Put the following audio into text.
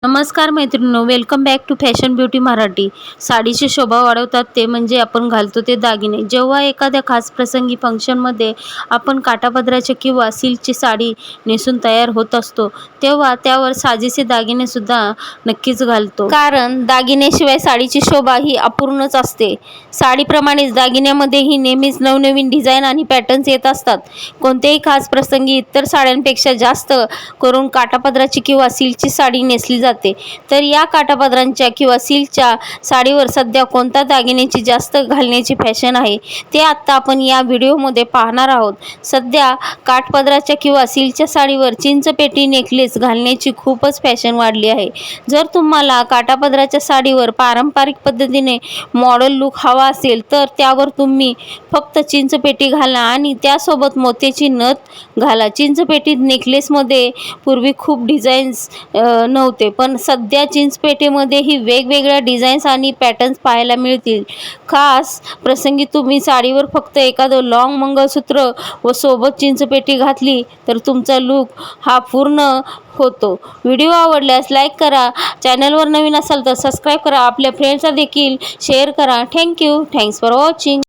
नमस्कार मैत्रिणींनो, welcome back to fashion beauty Marathi. साडीची शोभा वाढवतात ते म्हणजे आपण घालतो ते दागिने. जेव्हा एखाद्या खास प्रसंगी फंक्शनमध्ये आपण काठापदराची किंवा सिल्कची साडी नेसून तयार होत असतो, तेव्हा त्यावर साजेसे दागिने सुद्धा नक्कीच घालतो. कारण दागिन्याशिवाय साडीची शोभा ही अपूर्णच असते. साडीप्रमाणेच दागिन्यामध्येही नेहमीच नवनवीन डिझाईन आणि पॅटर्न्स येत असतात. कोणत्याही खास प्रसंगी इतर साड्यांपेक्षा जास्त करून काठापदराची किंवा सिल्कची साडी नेसली जाते. तर या काठापदरांच्या किंवा सिल्कच्या साडीवर सध्या कोणत्या दागिन्याची जास्त घालण्याची फॅशन आहे ते आता आपण या व्हिडिओमध्ये पाहणार आहोत. सध्या काठपदराच्या किंवा सिल्कच्या साडीवर चिंचपेटी नेकलेस घालण्याची खूपच फॅशन वाढली आहे. जर तुम्हाला काठापदराच्या साडीवर पारंपरिक पद्धतीने मॉडल लुक हवा असेल तर त्यावर तुम्ही फक्त चिंचपेटी घाला आणि त्यासोबत मोत्याची नथ घाला. चिंचपेटी नेकलेसमध्ये पूर्वी खूप डिझाईन्स नव्हते, पण सध्या चिंचपेटीमध्येही वेगवेगळ्या डिझाईन्स आणि पॅटर्न्स पाहायला मिळतील. खास प्रसंगी तुम्ही साडीवर फक्त एखादं लॉंग मंगळसूत्र व सोबत चिंचपेटी घातली तर तुमचा लुक हा पूर्ण होतो. व्हिडिओ आवडल्यास लाईक करा, चॅनलवर नवीन असाल तर सबस्क्राईब करा, आपल्या फ्रेंड्सला देखील शेअर करा. Thanks for watching.